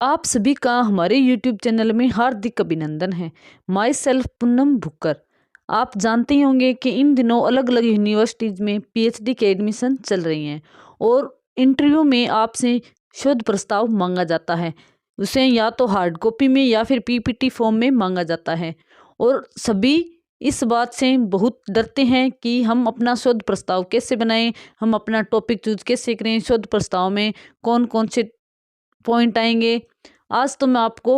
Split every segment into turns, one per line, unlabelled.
आप सभी का हमारे YouTube चैनल में हार्दिक अभिनंदन है। Myself Poonam Bhukkar. आप जानते ही होंगे कि इन दिनों अलग अलग यूनिवर्सिटीज़ में PhD के एडमिशन चल रही हैं और इंटरव्यू में आपसे शोध प्रस्ताव मांगा जाता है। उसे या तो हार्ड कॉपी में या फिर PPT फॉर्म में मांगा जाता है और सभी इस बात से बहुत डरते हैं कि हम अपना शोध प्रस्ताव कैसे बनाएं, हम अपना टॉपिक चूज कैसे करें, शोध प्रस्ताव में कौन कौन से पॉइंट आएंगे। आज तो मैं आपको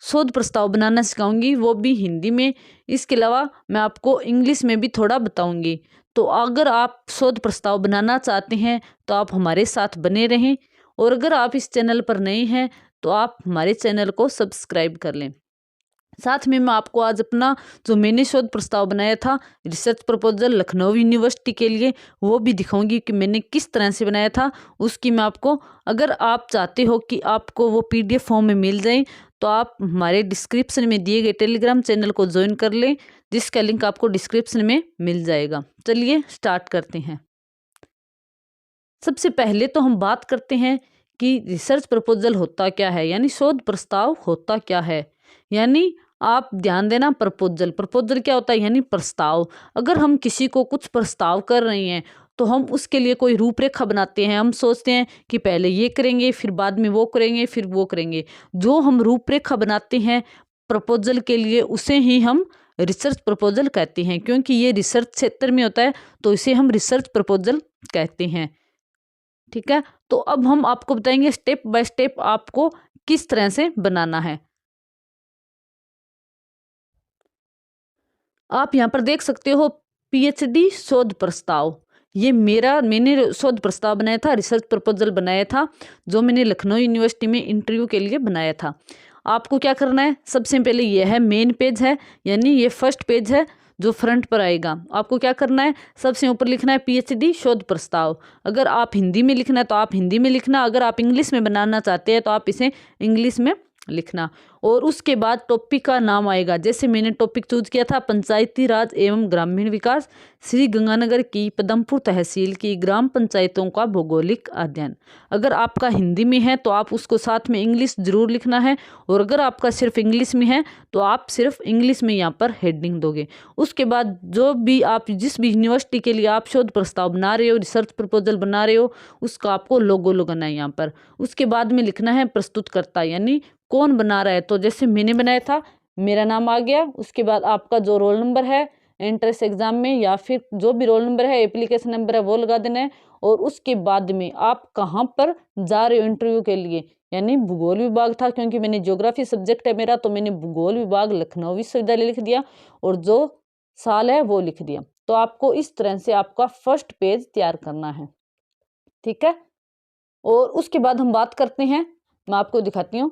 शोध प्रस्ताव बनाना सिखाऊंगी, वो भी हिंदी में। इसके अलावा मैं आपको इंग्लिश में भी थोड़ा बताऊंगी। तो अगर आप शोध प्रस्ताव बनाना चाहते हैं तो आप हमारे साथ बने रहें, और अगर आप इस चैनल पर नए हैं तो आप हमारे चैनल को सब्सक्राइब कर लें। साथ में मैं आपको आज अपना जो मैंने शोध प्रस्ताव बनाया था रिसर्च प्रपोजल लखनऊ यूनिवर्सिटी के लिए, वो भी दिखाऊंगी कि मैंने किस तरह से बनाया था। उसकी मैं आपको, अगर आप चाहते हो कि आपको वो PDF फॉर्म में मिल जाए तो आप हमारे डिस्क्रिप्शन में दिए गए टेलीग्राम चैनल को ज्वाइन कर लें, जिसका लिंक आपको डिस्क्रिप्शन में मिल जाएगा। चलिए स्टार्ट करते हैं। सबसे पहले तो हम बात करते हैं कि रिसर्च प्रपोजल होता क्या है, यानी शोध प्रस्ताव होता क्या है। यानी आप ध्यान देना, प्रपोजल प्रपोजल क्या होता है, यानी प्रस्ताव। अगर हम किसी को कुछ प्रस्ताव कर रहे हैं तो हम उसके लिए कोई रूपरेखा बनाते हैं। हम सोचते हैं कि पहले ये करेंगे, फिर बाद में वो करेंगे, फिर वो करेंगे। जो हम रूपरेखा बनाते हैं प्रपोजल के लिए, उसे ही हम रिसर्च प्रपोजल कहते हैं। क्योंकि ये रिसर्च क्षेत्र में होता है तो इसे हम रिसर्च प्रपोजल कहते हैं। ठीक है, तो अब हम आपको बताएंगे स्टेप बाय स्टेप आपको किस तरह से बनाना है। आप यहाँ पर देख सकते हो PhD शोध प्रस्ताव। ये मैंने शोध प्रस्ताव बनाया था, रिसर्च प्रपोजल बनाया था, जो मैंने लखनऊ यूनिवर्सिटी में इंटरव्यू के लिए बनाया था। आपको क्या करना है, सबसे पहले ये है मेन पेज है, यानी ये फर्स्ट पेज है जो फ्रंट पर आएगा। आपको क्या करना है, सबसे ऊपर लिखना है PhD शोध प्रस्ताव। अगर आप हिंदी में लिखना है तो आप हिंदी में लिखना, अगर आप इंग्लिश में बनाना चाहते हैं तो आप इसे इंग्लिश में लिखना। और उसके बाद टॉपिक का नाम आएगा। जैसे मैंने टॉपिक चूज किया था पंचायती राज एवं ग्रामीण विकास, श्री गंगानगर की पदमपुर तहसील की ग्राम पंचायतों का भौगोलिक अध्ययन। अगर आपका हिंदी में है तो आप उसको साथ में इंग्लिश जरूर लिखना है, और अगर आपका सिर्फ इंग्लिश में है तो आप सिर्फ इंग्लिश में यहाँ पर हेडिंग दोगे। उसके बाद जो भी आप जिस भी यूनिवर्सिटी के लिए आप शोध प्रस्ताव बना रहे हो, रिसर्च प्रपोजल बना रहे हो, उसका आपको लोगो लगाना है यहाँ पर। उसके बाद में लिखना है प्रस्तुतकर्ता, यानी कौन बना रहा है। तो जैसे मैंने बनाया था, मेरा नाम आ गया। उसके बाद आपका जो रोल नंबर है एंट्रेंस एग्जाम में, या फिर जो भी रोल नंबर है, एप्लीकेशन नंबर है, वो लगा देना है। और उसके बाद में आप कहाँ पर जा रहे हो इंटरव्यू के लिए, यानी भूगोल विभाग था, क्योंकि मैंने ज्योग्राफी सब्जेक्ट है मेरा, तो मैंने भूगोल विभाग लखनऊ विश्वविद्यालय लिख दिया, और जो साल है वो लिख दिया। तो आपको इस तरह से आपका फर्स्ट पेज तैयार करना है। ठीक है, और उसके बाद हम बात करते हैं, मैं आपको दिखाती हूँ।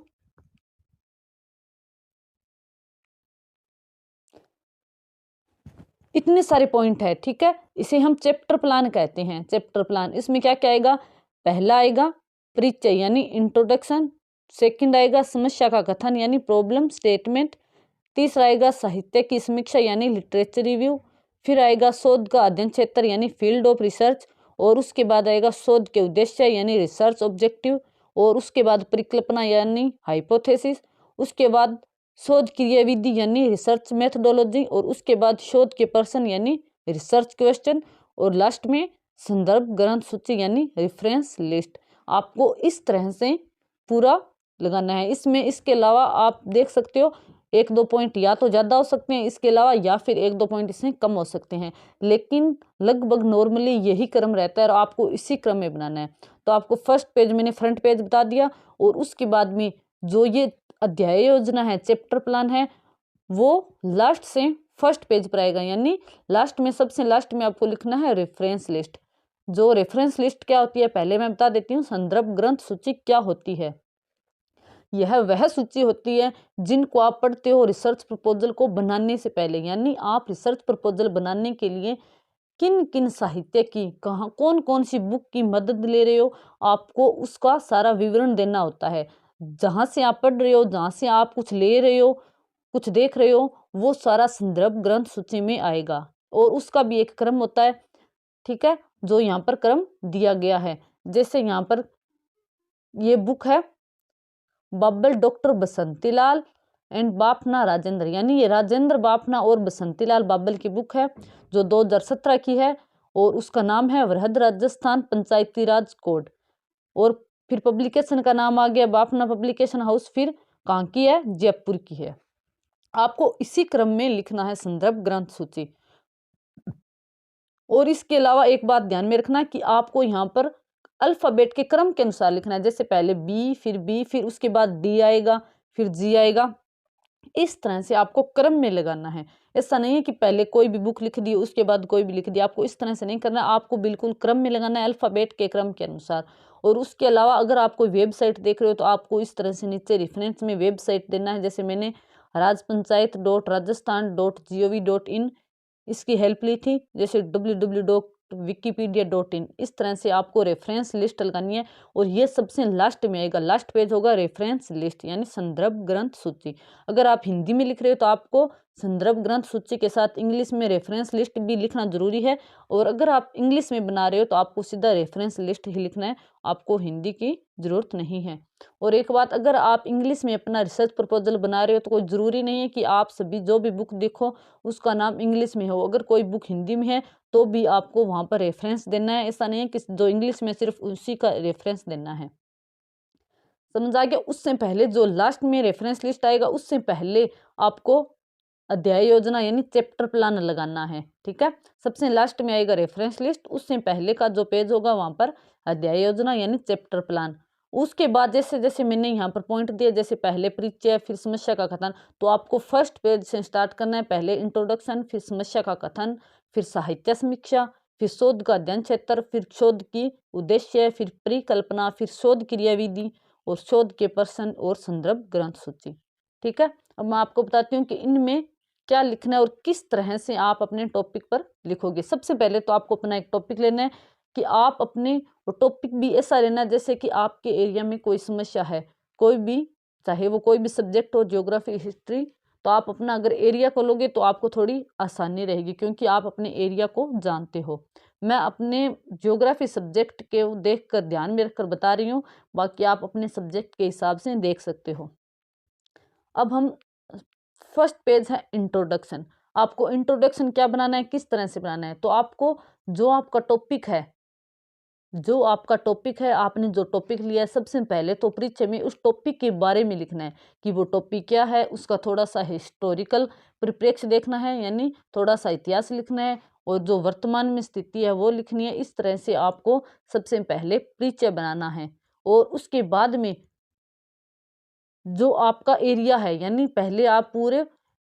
इतने सारे पॉइंट है। ठीक है, इसे हम चैप्टर प्लान कहते हैं। चैप्टर प्लान, इसमें क्या क्या आएगा, पहला आएगा परिचय यानी इंट्रोडक्शन, सेकंड आएगा समस्या का कथन यानी प्रॉब्लम स्टेटमेंट, तीसरा आएगा साहित्य की समीक्षा यानी लिटरेचर रिव्यू, फिर आएगा शोध का अध्ययन क्षेत्र यानी फील्ड ऑफ रिसर्च, और उसके बाद आएगा शोध के उद्देश्य यानी रिसर्च ऑब्जेक्टिव, और उसके बाद परिकल्पना यानी हाइपोथेसिस, उसके बाद शोध क्रियाविधि यानी रिसर्च मेथडोलॉजी, और उसके बाद शोध के प्रश्न यानी रिसर्च क्वेश्चन, और लास्ट में संदर्भ ग्रंथ सूची यानी रेफरेंस लिस्ट। आपको इस तरह से पूरा लगाना है। इसमें इसके अलावा आप देख सकते हो एक दो पॉइंट या तो ज़्यादा हो सकते हैं इसके अलावा, या फिर एक दो पॉइंट इसमें कम हो सकते हैं, लेकिन लगभग नॉर्मली यही क्रम रहता है और आपको इसी क्रम में बनाना है। तो आपको फर्स्ट पेज मैंने फ्रंट पेज बता दिया, और उसके बाद में जो ये अध्याय योजना है, चैप्टर प्लान है, वो लास्ट से फर्स्ट पेज पर आएगा। यानी लास्ट में, सबसे लास्ट में आपको लिखना है रेफरेंस लिस्ट। जो रेफरेंस लिस्ट क्या होती है पहले मैं बता देती हूँ। संदर्भ ग्रंथ सूची क्या होती है, यह वह सूची होती है जिनको आप पढ़ते हो रिसर्च प्रपोजल को बनाने से पहले। यानी आप रिसर्च प्रपोजल बनाने के लिए किन किन साहित्य की, कहाँ कौन कौन सी बुक की मदद ले रहे हो, आपको उसका सारा विवरण देना होता है। जहाँ से आप पढ़ रहे हो, जहाँ से आप कुछ ले रहे हो, कुछ देख रहे हो, वो सारा संदर्भ ग्रंथ सूची में आएगा, और उसका भी एक क्रम होता है। ठीक है, जो यहाँ पर क्रम दिया गया है। जैसे यहाँ पर ये बुक है बाबल डॉक्टर बसंतीलाल एंड बापना राजेंद्र, यानी ये राजेंद्र बापना और बसंतीलाल बाबल की बुक है जो 2017 की है और उसका नाम है वृहद राजस्थान पंचायती राज कोड। और फिर पब्लिकेशन का नाम आ गया बापना पब्लिकेशन हाउस, फिर कहाँ की है, जयपुर की है। आपको इसी क्रम में लिखना है संदर्भ ग्रंथ सूची। और इसके अलावा एक बात ध्यान में रखना कि आपको यहाँ पर अल्फाबेट के क्रम के अनुसार लिखना है, जैसे पहले बी फिर उसके बाद डी आएगा फिर जी आएगा, इस तरह से आपको क्रम में लगाना है। ऐसा नहीं है कि पहले कोई भी बुक लिख दी उसके बाद कोई भी लिख दिया, आपको इस तरह से नहीं करना, आपको बिल्कुल क्रम में लगाना है अल्फाबेट के क्रम के अनुसार। और उसके अलावा अगर आप कोई वेबसाइट देख रहे हो तो आपको इस तरह से नीचे रेफरेंस में वेबसाइट देना है, जैसे मैंने rajpanchayat.rajasthan.gov.in इसकी हेल्प ली थी, जैसे www.wikipedia.in, इस तरह से आपको रेफरेंस लिस्ट लगानी है। और ये सबसे लास्ट में आएगा, लास्ट पेज होगा रेफरेंस लिस्ट यानी संदर्भ ग्रंथ सूची। अगर आप हिंदी में लिख रहे हो तो आपको संदर्भ ग्रंथ सूची के साथ इंग्लिश में रेफरेंस लिस्ट भी लिखना जरूरी है, और अगर आप इंग्लिश में बना रहे हो तो आपको सीधा रेफरेंस लिस्ट ही लिखना है, आपको हिंदी की जरूरत नहीं है। और एक बात, अगर आप इंग्लिश में अपना रिसर्च प्रपोजल बना रहे हो तो कोई ज़रूरी नहीं है कि आप सभी जो भी बुक देखो उसका नाम इंग्लिश में हो, अगर कोई बुक हिंदी में है तो भी आपको वहाँ पर रेफरेंस देना है, ऐसा नहीं है कि जो इंग्लिश में सिर्फ उसी का रेफरेंस देना है। समझ आ गया। उससे पहले जो लास्ट में रेफरेंस लिस्ट आएगा उससे पहले आपको अध्याय योजना यानी चैप्टर प्लान लगाना है, ठीक है। सबसे लास्ट में आएगा रेफरेंस लिस्ट, उससे पहले का जो पेज होगा वहां पर अध्याय योजना यानी चैप्टर प्लान। उसके बाद जैसे जैसे मैंने यहाँ पर पॉइंट दिया, जैसे पहले परिचय फिर समस्या का कथन, तो आपको फर्स्ट पेज से स्टार्ट करना है। पहले इंट्रोडक्शन, फिर समस्या का कथन, फिर साहित्य समीक्षा, फिर शोध का अध्ययन क्षेत्र, फिर शोध की उद्देश्य, फिर परिकल्पना, फिर शोध क्रियाविधि और शोध के प्रश्न और संदर्भ ग्रंथ सूची, ठीक है। अब मैं आपको बताती हूँ कि इनमें क्या लिखना है और किस तरह से आप अपने टॉपिक पर लिखोगे। सबसे पहले तो आपको अपना एक टॉपिक लेना है कि आप अपने टॉपिक भी ऐसा लेना है जैसे कि आपके एरिया में कोई समस्या है, कोई भी, चाहे वो कोई भी सब्जेक्ट हो, ज्योग्राफी, हिस्ट्री, तो आप अपना अगर एरिया को लोगे तो आपको थोड़ी आसानी रहेगी क्योंकि आप अपने एरिया को जानते हो। मैं अपने ज्योग्राफी सब्जेक्ट के देख कर ध्यान में रखकर बता रही हूँ, बाकी आप अपने सब्जेक्ट के हिसाब से देख सकते हो। अब हम फर्स्ट पेज है इंट्रोडक्शन। आपको इंट्रोडक्शन क्या बनाना है, किस तरह से बनाना है, तो आपको जो आपका टॉपिक है, आपने जो टॉपिक लिया है, सबसे पहले तो परिचय में उस टॉपिक के बारे में लिखना है कि वो टॉपिक क्या है, उसका थोड़ा सा हिस्टोरिकल परिप्रेक्ष्य देखना है यानी थोड़ा सा इतिहास लिखना है, और जो वर्तमान में स्थिति है वो लिखनी है। इस तरह से आपको सबसे पहले परिचय बनाना है। और उसके बाद में जो आपका एरिया है, यानी पहले आप पूरे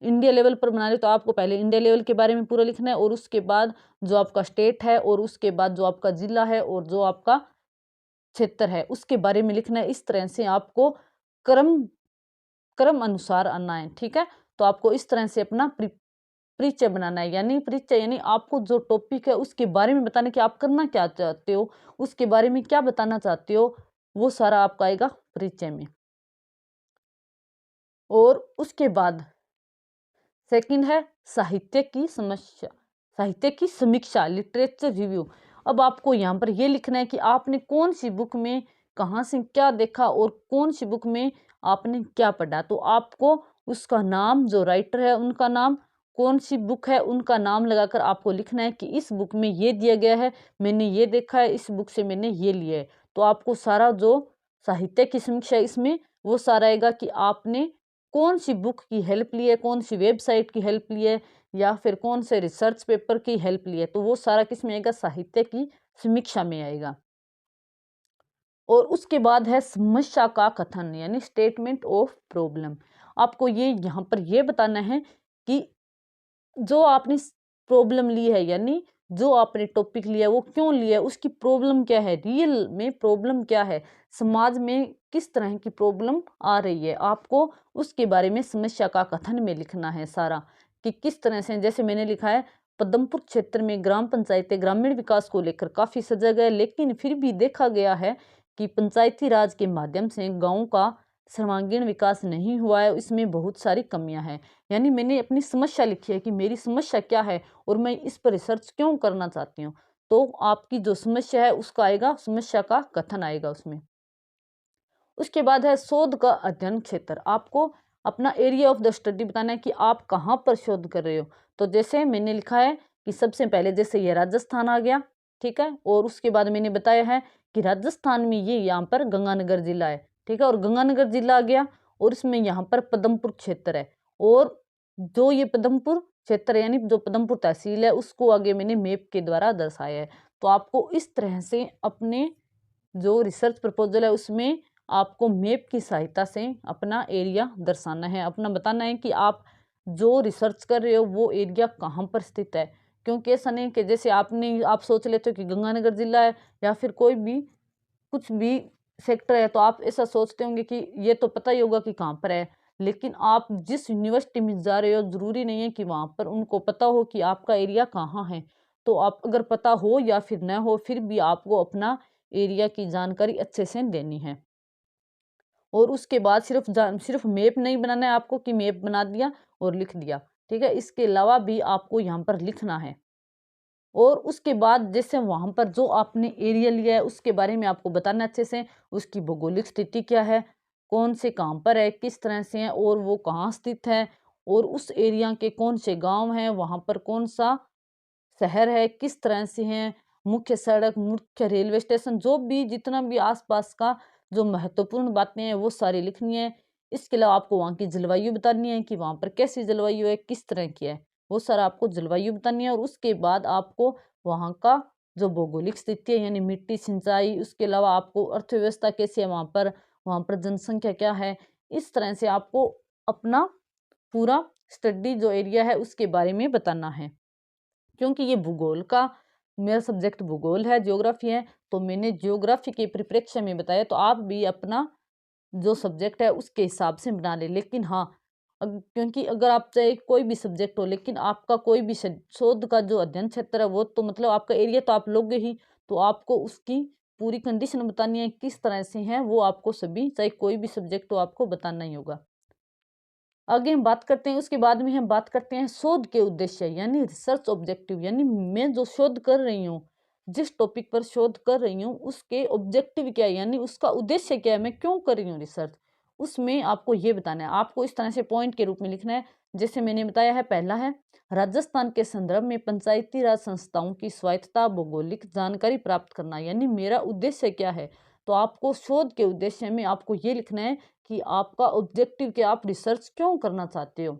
इंडिया लेवल पर बना रहे तो आपको पहले इंडिया लेवल के बारे में पूरा लिखना है, और उसके बाद जो आपका स्टेट है, और उसके बाद जो आपका जिला है, और जो आपका क्षेत्र है उसके बारे में लिखना है। इस तरह से आपको क्रम क्रम अनुसार आना है, ठीक है। तो आपको इस तरह से अपना परिचय बनाना है, यानी परिचय यानी आपको जो टॉपिक है उसके बारे में बताना कि आप करना क्या चाहते हो, उसके बारे में क्या बताना चाहते हो, वो सारा आपका आएगा परिचय में। और उसके बाद सेकंड है साहित्य की समस्या, साहित्य की समीक्षा, लिटरेचर रिव्यू। अब आपको यहाँ पर ये लिखना है कि आपने कौन सी बुक में कहाँ से क्या देखा और कौन सी बुक में आपने क्या पढ़ा। तो आपको उसका नाम, जो राइटर है उनका नाम, कौन सी बुक है उनका नाम लगाकर आपको लिखना है कि इस बुक में ये दिया गया है, मैंने ये देखा है, इस बुक से मैंने ये लिया है। तो आपको सारा जो साहित्य की समीक्षा इसमें वो सारा आएगा कि आपने कौन सी बुक की हेल्प ली है, कौन सी वेबसाइट की हेल्प ली है, या फिर कौन से रिसर्च पेपर की हेल्प ली है, तो वो सारा किस में आएगा, साहित्य की समीक्षा में आएगा। और उसके बाद है समस्या का कथन यानी स्टेटमेंट ऑफ प्रॉब्लम। आपको ये यहाँ पर ये बताना है कि जो आपने प्रॉब्लम ली है, यानी जो आपने टॉपिक लिया है वो क्यों लिया है, उसकी प्रॉब्लम क्या है, रियल में प्रॉब्लम क्या है, समाज में किस तरह की प्रॉब्लम आ रही है, आपको उसके बारे में समस्या का कथन में लिखना है सारा कि किस तरह से। जैसे मैंने लिखा है, पदमपुर क्षेत्र में ग्राम पंचायतें ग्रामीण विकास को लेकर काफी सजग है, लेकिन फिर भी देखा गया है कि पंचायती राज के माध्यम से गाँव का सर्वांगीण विकास नहीं हुआ है, इसमें बहुत सारी कमियां हैं। यानी मैंने अपनी समस्या लिखी है कि मेरी समस्या क्या है और मैं इस पर रिसर्च क्यों करना चाहती हूँ, तो आपकी जो समस्या है उसका आएगा, समस्या का कथन आएगा उसमें। उसके बाद है शोध का अध्ययन क्षेत्र। आपको अपना एरिया ऑफ द स्टडी बताना है कि आप कहाँ पर शोध कर रहे हो। तो जैसे मैंने लिखा है कि सबसे पहले जैसे ये राजस्थान आ गया, ठीक है, और उसके बाद मैंने बताया है कि राजस्थान में ये यहाँ पर गंगानगर जिला है, ठीक है, और गंगानगर जिला आ गया और इसमें यहाँ पर पदमपुर क्षेत्र है, और जो ये पदमपुर क्षेत्र है यानी जो पदमपुर तहसील है उसको आगे मैंने मैप के द्वारा दर्शाया है। तो आपको इस तरह से अपने जो रिसर्च प्रपोजल है उसमें आपको मैप की सहायता से अपना एरिया दर्शाना है, अपना बताना है कि आप जो रिसर्च कर रहे हो वो एरिया कहाँ पर स्थित है। क्योंकि ऐसा नहीं कि जैसे आप सोच लेते हो कि गंगानगर जिला है या फिर कोई भी कुछ भी सेक्टर है, तो आप ऐसा सोचते होंगे कि ये तो पता ही होगा कि कहाँ पर है, लेकिन आप जिस यूनिवर्सिटी में जा रहे हो जरूरी नहीं है कि वहाँ पर उनको पता हो कि आपका एरिया कहाँ है। तो आप अगर पता हो या फिर न हो फिर भी आपको अपना एरिया की जानकारी अच्छे से देनी है। और उसके बाद सिर्फ मैप नहीं बनाना है आपको कि मैप बना दिया और लिख दिया, ठीक है, इसके अलावा भी आपको यहाँ पर लिखना है। और उसके बाद जैसे वहाँ पर जो आपने एरिया लिया है उसके बारे में आपको बताना अच्छे से, उसकी भौगोलिक स्थिति क्या है, कौन से कहाँ पर है, किस तरह से है और वो कहाँ स्थित है, और उस एरिया के कौन से गांव हैं, वहाँ पर कौन सा शहर है, किस तरह से है, मुख्य सड़क, मुख्य रेलवे स्टेशन, जो भी जितना भी आसपास का जो महत्वपूर्ण बातें हैं वो सारी लिखनी है। इसके अलावा आपको वहाँ की जलवायु बतानी है कि वहाँ पर कैसी जलवायु है, किस तरह की है, वो सारा आपको जलवायु बतानी है। और उसके बाद आपको वहाँ का जो भौगोलिक स्थिति है यानी मिट्टी, सिंचाई, उसके अलावा आपको अर्थव्यवस्था कैसी है वहाँ पर जनसंख्या क्या है, इस तरह से आपको अपना पूरा स्टडी जो एरिया है उसके बारे में बताना है। क्योंकि ये भूगोल का मेरा सब्जेक्ट भूगोल है, ज्योग्राफी है, तो मैंने ज्योग्राफी के परिप्रेक्ष्य में बताया, तो आप भी अपना जो सब्जेक्ट है उसके हिसाब से बना ले। लेकिन हाँ, क्योंकि अगर आप चाहे कोई भी सब्जेक्ट हो लेकिन आपका कोई भी शोध का जो अध्ययन क्षेत्र है वो तो मतलब आपका एरिया तो आप लोगे ही, तो आपको उसकी पूरी कंडीशन बतानी है किस तरह से है वो आपको सभी, चाहे कोई भी सब्जेक्ट हो, आपको बताना ही होगा। आगे हम बात करते हैं, उसके बाद में हम बात करते हैं शोध के उद्देश्य यानी रिसर्च ऑब्जेक्टिव, यानी मैं जो शोध कर रही हूँ, जिस टॉपिक पर शोध कर रही हूँ उसके ऑब्जेक्टिव क्या है यानी उसका उद्देश्य क्या है, मैं क्यों कर रही हूँ रिसर्च, उसमें आपको ये बताना है। आपको इस तरह से पॉइंट के रूप में लिखना है, जैसे मैंने बताया है। पहला है राजस्थान के संदर्भ में पंचायती राज संस्थाओं की स्वायत्तता भौगोलिक जानकारी प्राप्त करना, यानी मेरा उद्देश्य क्या है। तो आपको शोध के उद्देश्य में आपको ये लिखना है कि आपका ऑब्जेक्टिव क्या, आप रिसर्च क्यों करना चाहते हो,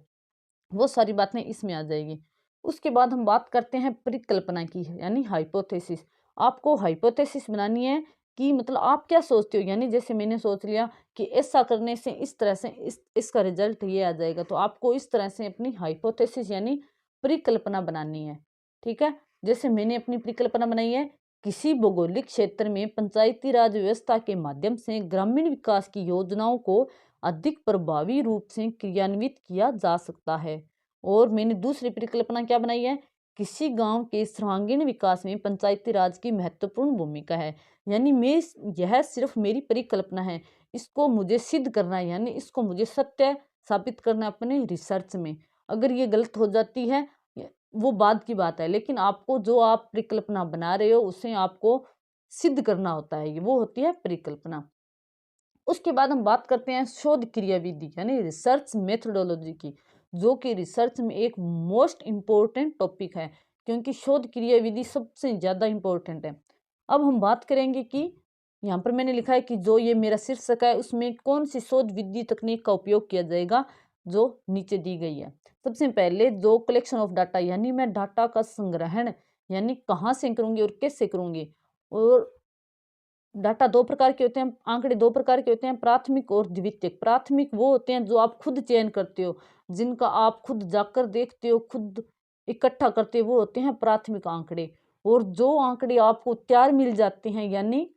वो सारी बातें इसमें आ जाएगी। उसके बाद हम बात करते हैं परिकल्पना की यानी हाइपोथेसिस। आपको हाइपोथेसिस बनानी है कि मतलब आप क्या सोचते हो, यानी जैसे मैंने सोच लिया कि ऐसा करने से इस तरह से इसका रिजल्ट ये आ जाएगा, तो आपको इस तरह से अपनी हाइपोथेसिस यानी परिकल्पना बनानी है, ठीक है। जैसे मैंने अपनी परिकल्पना बनाई है, किसी भौगोलिक क्षेत्र में पंचायती राज व्यवस्था के माध्यम से ग्रामीण विकास की योजनाओं को अधिक प्रभावी रूप से क्रियान्वित किया जा सकता है। और मैंने दूसरी परिकल्पना क्या बनाई है, किसी गांव के सर्वांगीण विकास में पंचायती राज की महत्वपूर्ण भूमिका है। यानी मैं यह सिर्फ मेरी परिकल्पना है, इसको मुझे सिद्ध करना है, यानी इसको मुझे सत्य साबित करना है अपने रिसर्च में। अगर ये गलत हो जाती है वो बाद की बात है, लेकिन आपको जो आप परिकल्पना बना रहे हो उसे आपको सिद्ध करना होता है, ये वो होती है परिकल्पना। उसके बाद हम बात करते हैं शोध क्रियाविधि यानी रिसर्च मेथोडोलॉजी की, जो कि रिसर्च में एक मोस्ट इम्पोर्टेंट टॉपिक है, क्योंकि शोध क्रियाविधि सबसे ज़्यादा इम्पोर्टेंट है। अब हम बात करेंगे कि यहाँ पर मैंने लिखा है कि जो ये मेरा शीर्षक है उसमें कौन सी शोध विधि तकनीक का उपयोग किया जाएगा, जो नीचे दी गई है। सबसे पहले जो कलेक्शन ऑफ डाटा, यानी मैं डाटा का संग्रहण यानी कहाँ से करूँगी और कैसे करूँगी। और डाटा दो प्रकार के होते हैं, आंकड़े दो प्रकार के होते हैं, प्राथमिक और द्वितीयक। प्राथमिक वो होते हैं जो आप खुद चयन करते हो, जिनका आप खुद जाकर देखते हो, खुद इकट्ठा करते हो, वो होते हैं प्राथमिक आंकड़े। और जो आंकड़े आपको तैयार मिल जाते हैं यानी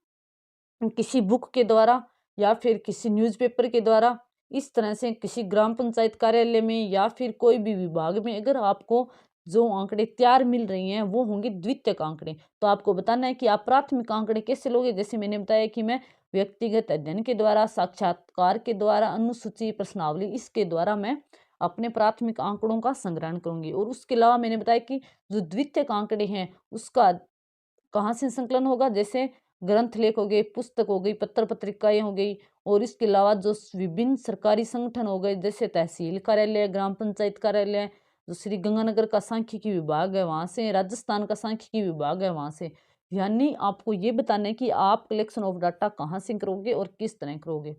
किसी बुक के द्वारा या फिर किसी न्यूज़पेपर के द्वारा, इस तरह से किसी ग्राम पंचायत कार्यालय में या फिर कोई भी विभाग में अगर आपको जो आंकड़े तैयार मिल रही हैं वो होंगे द्वितीयक आंकड़े। तो आपको बताना है कि आप प्राथमिक आंकड़े कैसे लोगे। जैसे मैंने बताया कि मैं व्यक्तिगत अध्ययन के द्वारा, साक्षात्कार के द्वारा, अनुसूची, प्रश्नावली, इसके द्वारा मैं अपने प्राथमिक आंकड़ों का संग्रहण करूंगी। और उसके अलावा मैंने बताया कि जो द्वितीयक आंकड़े हैं उसका कहाँ से संकलन होगा, जैसे ग्रंथ लेख हो गए, पुस्तक हो गई, पत्र पत्रिकाएं हो गई, और इसके अलावा जो विभिन्न सरकारी संगठन हो गए जैसे तहसील कार्यालय, ग्राम पंचायत कार्यालय, जो श्री गंगानगर का सांख्यिकी विभाग है वहां से, राजस्थान का सांख्यिकी विभाग है वहां से। यानी आपको ये बताना है कि आप कलेक्शन ऑफ डाटा कहाँ से करोगे और किस तरह करोगे।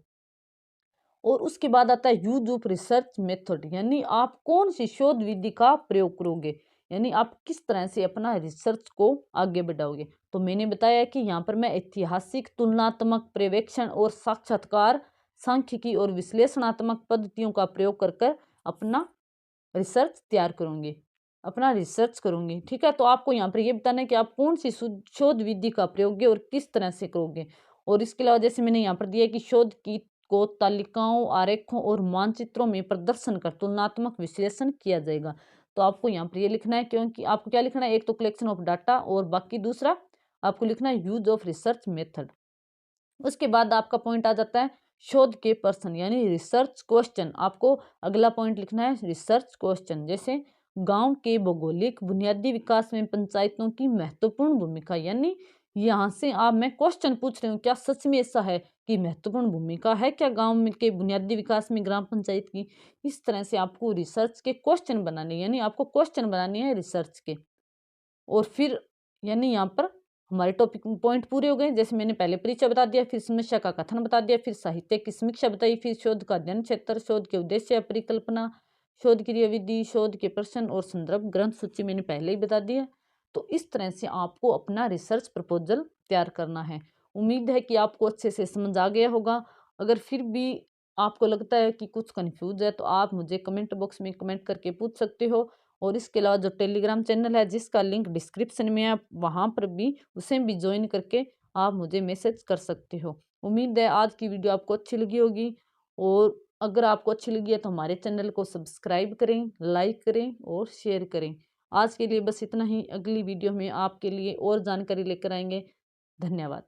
और उसके बाद आता है यूज ऑफ रिसर्च मेथड, यानी आप कौन सी शोध विधि का प्रयोग करोगे, यानी आप किस तरह से अपना रिसर्च को आगे बढ़ाओगे। तो मैंने बताया कि यहाँ पर मैं ऐतिहासिक, तुलनात्मक, पर्यवेक्षण और साक्षात्कार, सांख्यिकी और विश्लेषणात्मक पद्धतियों का प्रयोग कर कर अपना रिसर्च तैयार करूंगी, अपना रिसर्च करूंगी। ठीक है, तो आपको यहाँ पर ये बताना है कि आप कौन सी शोध विधि का प्रयोग और किस तरह से करोगे। और इसके अलावा जैसे मैंने यहाँ पर दिया कि शोध की को तालिकाओं, आरेखों और मानचित्रों में प्रदर्शन कर तुलनात्मक विश्लेषण किया जाएगा। तो आपको यहाँ पर ये लिखना है, क्योंकि आपको क्या लिखना है, एक तो कलेक्शन ऑफ डाटा और बाकी दूसरा आपको लिखना है यूज ऑफ रिसर्च मेथड। उसके बाद आपका पॉइंट आ जाता है शोध के प्रश्न यानी रिसर्च क्वेश्चन। आपको अगला पॉइंट लिखना है रिसर्च क्वेश्चन, जैसे गांव के भौगोलिक बुनियादी विकास में पंचायतों की महत्वपूर्ण भूमिका, यानी यहाँ से आप मैं क्वेश्चन पूछ रही हूँ, क्या सच में ऐसा है कि महत्वपूर्ण भूमिका है क्या गांव में के बुनियादी विकास में ग्राम पंचायत की। इस तरह से आपको रिसर्च के क्वेश्चन बनाने, यानी आपको क्वेश्चन बनाने हैं रिसर्च के। और फिर यानी यहाँ पर हमारे टॉपिक पॉइंट पूरे हो गए। जैसे मैंने पहले परिचय बता दिया, फिर समस्या का कथन बता दिया, फिर साहित्य की समीक्षा बताई, फिर शोध का अध्ययन क्षेत्र, शोध के उद्देश्य, परिकल्पना, शोध क्रियाविधि, शोध के प्रश्न और संदर्भ, ग्रंथ सूची मैंने पहले ही बता दिया। तो इस तरह से आपको अपना रिसर्च प्रपोजल तैयार करना है। उम्मीद है कि आपको अच्छे से समझ आ गया होगा। अगर फिर भी आपको लगता है कि कुछ कंफ्यूज है तो आप मुझे कमेंट बॉक्स में कमेंट करके पूछ सकते हो। और इसके अलावा जो टेलीग्राम चैनल है जिसका लिंक डिस्क्रिप्शन में है, वहाँ पर भी उसे भी ज्वाइन करके आप मुझे मैसेज कर सकते हो। उम्मीद है आज की वीडियो आपको अच्छी लगी होगी, और अगर आपको अच्छी लगी है तो हमारे चैनल को सब्सक्राइब करें, लाइक करें और शेयर करें। आज के लिए बस इतना ही। अगली वीडियो में आपके लिए और जानकारी लेकर आएंगे। धन्यवाद।